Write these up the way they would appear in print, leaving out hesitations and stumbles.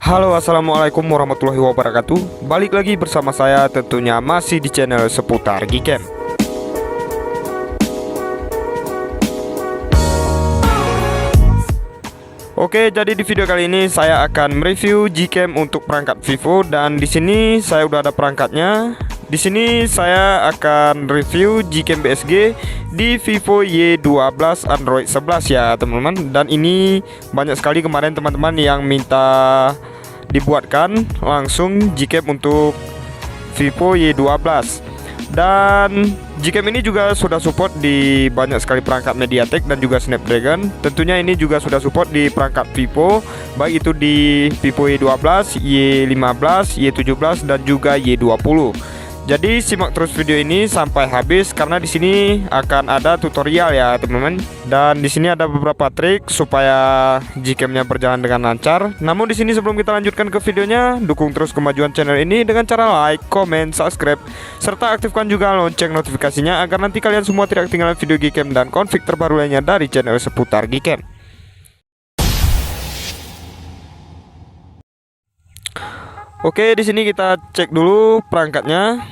Halo, assalamualaikum warahmatullahi wabarakatuh. Balik lagi bersama saya, tentunya masih di channel seputar Gcam. Oke, jadi di video kali ini saya akan mereview Gcam untuk perangkat Vivo, dan di sini saya udah ada perangkatnya. Di sini saya akan review Gcam BSG di Vivo Y12 Android 11 ya teman-teman. Dan ini banyak sekali kemarin teman-teman yang minta dibuatkan langsung Gcam untuk Vivo Y12. Dan Gcam ini juga sudah support di banyak sekali perangkat MediaTek dan juga Snapdragon. Tentunya ini juga sudah support di perangkat Vivo, baik itu di Vivo Y12, Y15, Y17 dan juga Y20. Jadi simak terus video ini sampai habis karena di sini akan ada tutorial ya teman-teman. Dan di sini ada beberapa trik supaya Gcam-nya berjalan dengan lancar. Namun di sini sebelum kita lanjutkan ke videonya, dukung terus kemajuan channel ini dengan cara like, comment, subscribe, serta aktifkan juga lonceng notifikasinya agar nanti kalian semua tidak ketinggalan video Gcam dan konfig terbaru lainnya dari channel seputar Gcam. Oke, di sini kita cek dulu perangkatnya.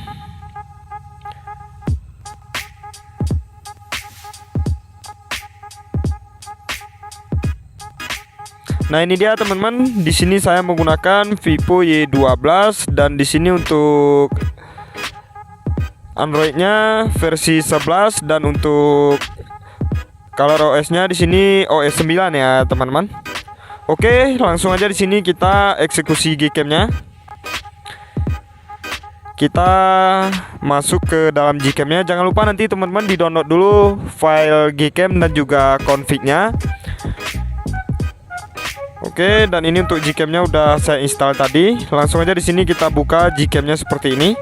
Nah, ini dia teman-teman. Di sini saya menggunakan Vivo Y12 dan di sini untuk Android-nya versi 11 dan untuk color OS-nya di sini OS 9 ya teman-teman. Oke, langsung aja di sini kita eksekusi Gcam-nya. Kita masuk ke dalam Gcam-nya. Jangan lupa nanti teman-teman di-download dulu file Gcam dan juga config-nya. Oke, dan ini untuk Gcam-nya udah saya install tadi. Langsung aja di sini kita buka Gcam-nya seperti ini.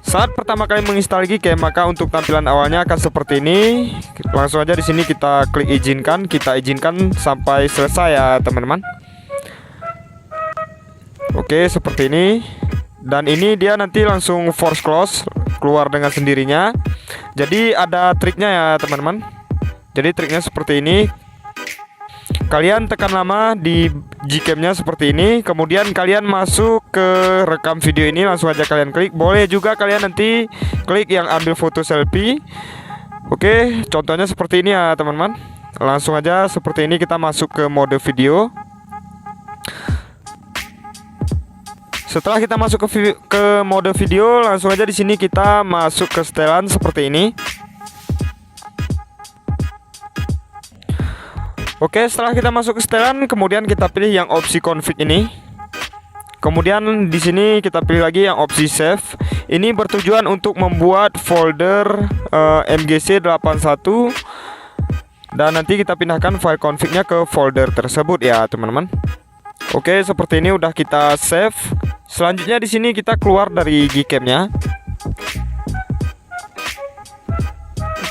Saat pertama kali menginstal Gcam, maka untuk tampilan awalnya akan seperti ini. Langsung aja di sini kita klik izinkan, kita izinkan sampai selesai ya teman-teman. Oke, seperti ini. Dan ini dia nanti langsung force close, keluar dengan sendirinya. Jadi ada triknya ya teman-teman. Jadi triknya seperti ini. Kalian tekan lama di Gcam-nya seperti ini. Kemudian kalian masuk ke rekam video ini. Langsung aja kalian klik. Boleh juga kalian nanti klik yang ambil foto selfie. Oke, contohnya seperti ini ya teman-teman. Langsung aja seperti ini kita masuk ke mode video. Setelah kita masuk ke mode video, langsung aja di sini kita masuk ke setelan seperti ini. Oke, setelah kita masuk ke setelan, kemudian kita pilih yang opsi config ini. Kemudian di sini kita pilih lagi yang opsi save. Ini bertujuan untuk membuat folder MGC81 dan nanti kita pindahkan file config-nya ke folder tersebut ya, teman-teman. Oke, seperti ini udah kita save. Selanjutnya di sini kita keluar dari Gcam-nya.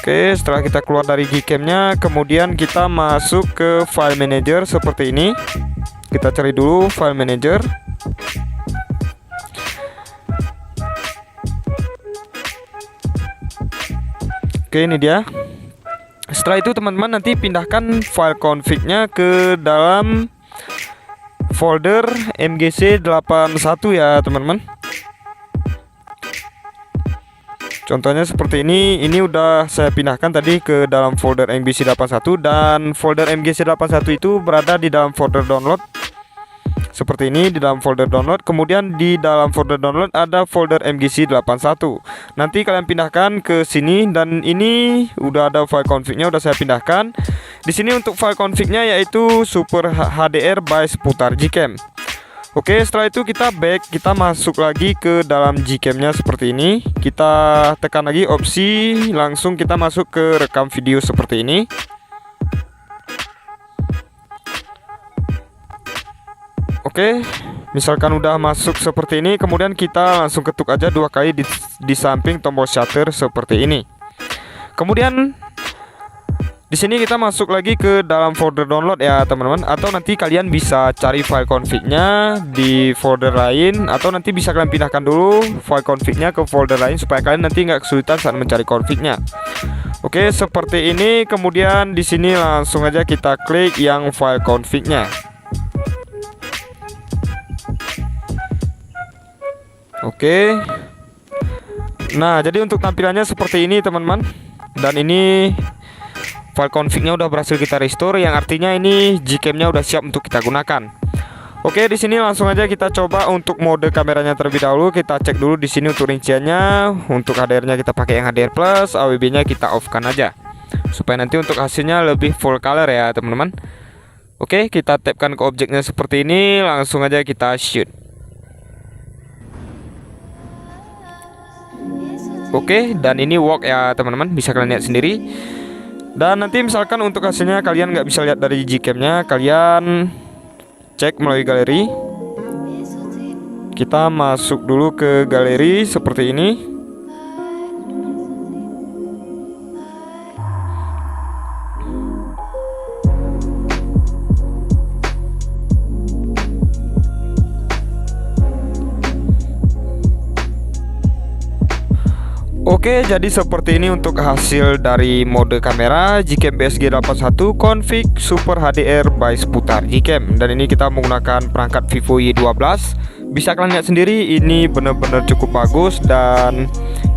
Oke, setelah kita keluar dari Gcam-nya, kemudian kita masuk ke file manager seperti ini. Kita cari dulu file manager. Oke, ini dia. Setelah itu teman-teman nanti pindahkan file config-nya ke dalam folder MGC81 ya teman-teman. Contohnya seperti ini. Ini udah saya pindahkan tadi ke dalam folder MGC81 dan folder MGC81 itu berada di dalam folder download. Seperti ini di dalam folder download. Kemudian di dalam folder download ada folder MGC81. Nanti kalian pindahkan ke sini dan ini udah ada file config-nya udah saya pindahkan. Di sini untuk file config-nya yaitu Super HDR by seputar Gcam. Oke, setelah itu kita back, kita masuk lagi ke dalam Gcam-nya seperti ini. Kita tekan lagi opsi, langsung kita masuk ke rekam video seperti ini. Oke, misalkan udah masuk seperti ini, kemudian kita langsung ketuk aja 2 kali di samping tombol shutter seperti ini. Kemudian di sini kita masuk lagi ke dalam folder download ya teman-teman. Atau nanti kalian bisa cari file config-nya di folder lain, atau nanti bisa kalian pindahkan dulu file config-nya ke folder lain supaya kalian nanti nggak kesulitan saat mencari config-nya. Oke, seperti ini. Kemudian di sini langsung aja kita klik yang file config-nya. Oke. Nah, jadi untuk tampilannya seperti ini teman-teman. Dan ini file config-nya udah berhasil kita restore, yang artinya ini Gcam-nya udah siap untuk kita gunakan. Oke, di sini langsung aja kita coba untuk mode kameranya terlebih dahulu. Kita cek dulu di sini untuk rinciannya. Untuk HDR-nya kita pakai yang HDR plus, AWB-nya kita off-kan aja supaya nanti untuk hasilnya lebih full color ya teman-teman. Oke, kita tapkan ke objeknya seperti ini, langsung aja kita shoot. Oke, dan ini work ya teman-teman, bisa kalian lihat sendiri. Dan nanti misalkan untuk hasilnya kalian nggak bisa lihat dari Gcam-nya, kalian cek melalui galeri. Kita masuk dulu ke galeri seperti ini. Oke, jadi seperti ini untuk hasil dari mode kamera Gcam BSG 81 config Super HDR by seputar Gcam. Dan ini kita menggunakan perangkat Vivo Y12. Bisa kalian lihat sendiri, ini benar-benar cukup bagus dan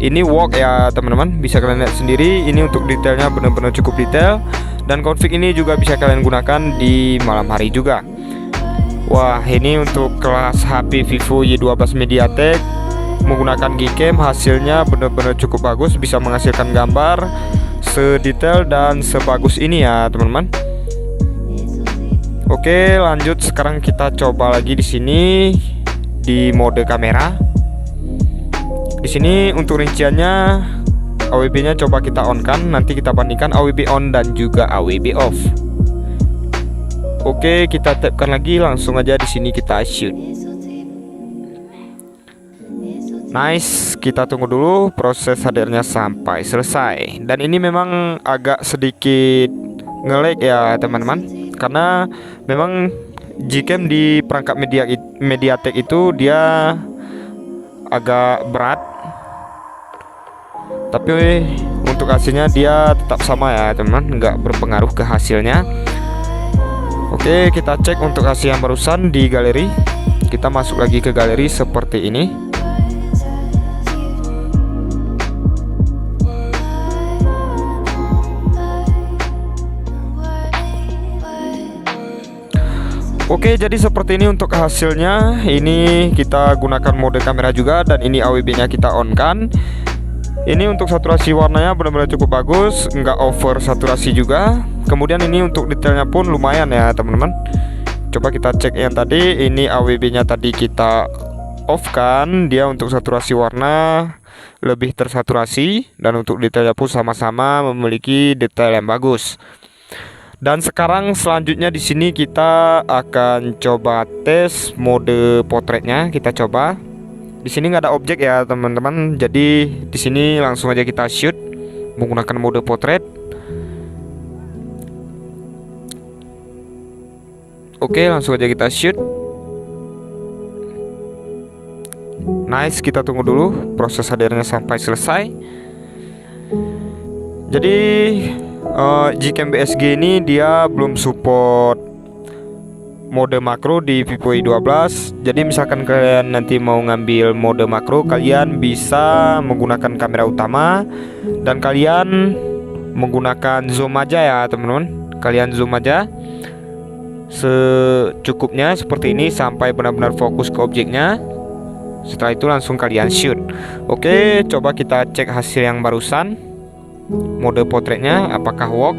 ini work ya teman-teman. Bisa kalian lihat sendiri, ini untuk detailnya benar-benar cukup detail. Dan config ini juga bisa kalian gunakan di malam hari juga. Wah, ini untuk kelas HP Vivo Y12 MediaTek menggunakan Gcam, hasilnya benar-benar cukup bagus, bisa menghasilkan gambar sedetail dan sebagus ini ya teman-teman. Oke, lanjut sekarang kita coba lagi di sini di mode kamera. Di sini untuk rinciannya AWB-nya coba kita on kan, nanti kita bandingkan AWB on dan juga AWB off. Oke, kita tapkan lagi, langsung aja di sini kita shoot. Nice, kita tunggu dulu proses HDR-nya sampai selesai. Dan ini memang agak sedikit nge-lag ya teman-teman, karena memang Gcam di perangkat MediaTek itu dia agak berat. Tapi untuk hasilnya dia tetap sama ya teman-teman, nggak berpengaruh ke hasilnya. Oke, kita cek untuk hasil yang barusan di galeri. Kita masuk lagi ke galeri seperti ini. Oke, jadi seperti ini untuk hasilnya. Ini kita gunakan mode kamera juga dan ini AWB-nya kita on kan. Ini untuk saturasi warnanya benar-benar cukup bagus, nggak over saturasi juga. Kemudian ini untuk detailnya pun lumayan ya teman-teman. Coba kita cek yang tadi, ini AWB-nya tadi kita off kan, dia untuk saturasi warna lebih tersaturasi dan untuk detailnya pun sama-sama memiliki detail yang bagus. Dan sekarang selanjutnya di sini kita akan coba tes mode potretnya. Kita coba. Di sini nggak ada objek ya teman-teman. Jadi di sini langsung aja kita shoot menggunakan mode potret. Oke, langsung aja kita shoot. Nice, kita tunggu dulu proses HDR-nya sampai selesai. Jadi Gcam BSG ini dia belum support mode makro di Vivo Y12. Jadi misalkan kalian nanti mau ngambil mode makro, kalian bisa menggunakan kamera utama dan kalian menggunakan zoom aja ya teman-teman. Kalian zoom aja secukupnya seperti ini sampai benar-benar fokus ke objeknya. Setelah itu langsung kalian shoot. Oke, coba kita cek hasil yang barusan. Mode potretnya apakah work.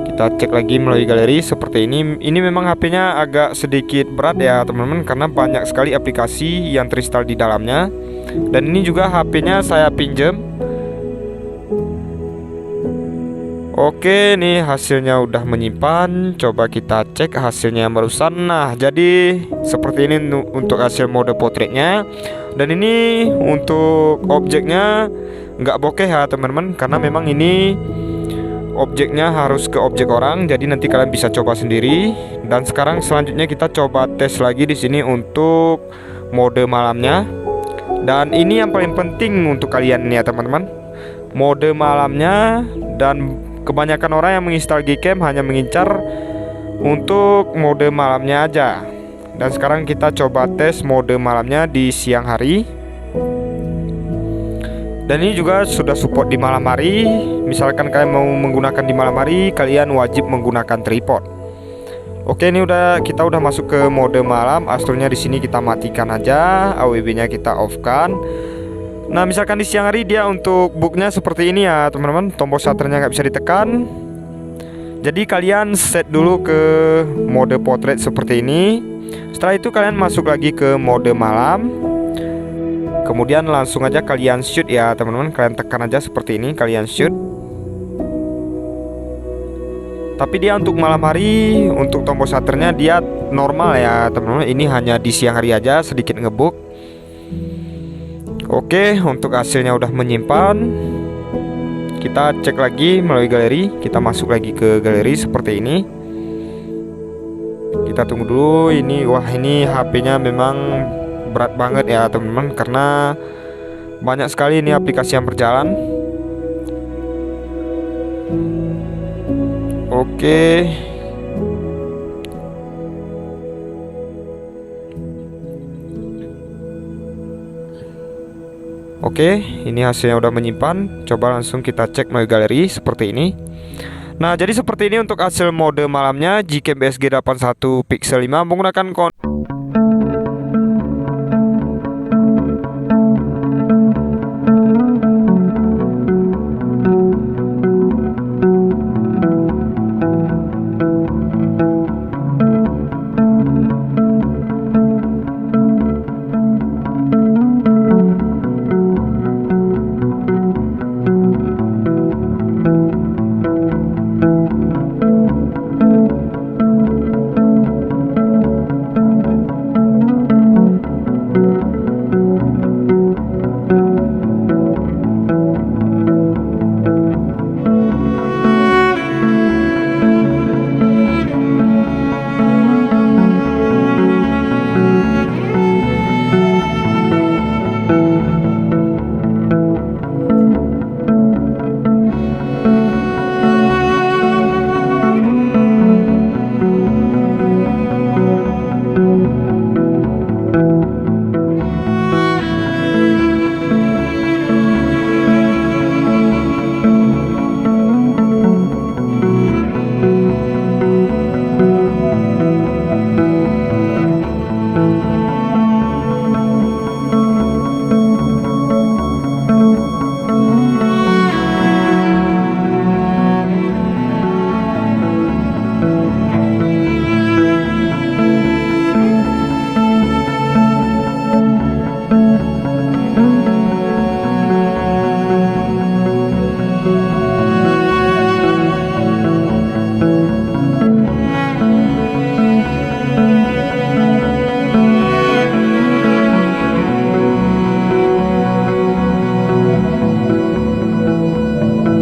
Kita cek lagi melalui galeri seperti ini. Ini memang HP-nya agak sedikit berat ya teman-teman, karena banyak sekali aplikasi yang terinstall di dalamnya. Dan ini juga HP-nya saya pinjam. Oke, nih hasilnya udah menyimpan. Coba kita cek hasilnya yang barusan. Nah, jadi seperti ini untuk hasil mode potretnya. Dan ini untuk objeknya nggak bokeh ya teman-teman, karena memang ini objeknya harus ke objek orang. Jadi nanti kalian bisa coba sendiri. Dan sekarang selanjutnya kita coba tes lagi di sini untuk mode malamnya. Dan ini yang paling penting untuk kalian nih ya teman-teman, mode malamnya. Dan kebanyakan orang yang menginstal Gcam hanya mengincar untuk mode malamnya aja. Dan sekarang kita coba tes mode malamnya di siang hari. Dan ini juga sudah support di malam hari. Misalkan kalian mau menggunakan di malam hari, kalian wajib menggunakan tripod. Oke, ini kita udah masuk ke mode malam. Astronya di sini kita matikan aja, AWB-nya kita off-kan. Nah, misalkan di siang hari dia untuk booknya seperti ini ya teman-teman. Tombol shutternya nggak bisa ditekan. Jadi kalian set dulu ke mode portrait seperti ini. Setelah itu kalian masuk lagi ke mode malam. Kemudian langsung aja kalian shoot ya teman-teman. Kalian tekan aja seperti ini, kalian shoot. Tapi dia untuk malam hari, untuk tombol shutternya dia normal ya teman-teman. Ini hanya di siang hari aja sedikit ngebug. Oke, untuk hasilnya udah menyimpan. Kita cek lagi melalui galeri. Kita masuk lagi ke galeri seperti ini. Kita tunggu dulu. Ini wah, ini HP-nya memang berat banget ya teman-teman, karena banyak sekali ini aplikasi yang berjalan. Oke. Oke, ini hasilnya udah menyimpan. Coba langsung kita cek melalui galeri seperti ini. Nah, jadi seperti ini untuk hasil mode malamnya Gcam BSG 81 Pixel 5 menggunakan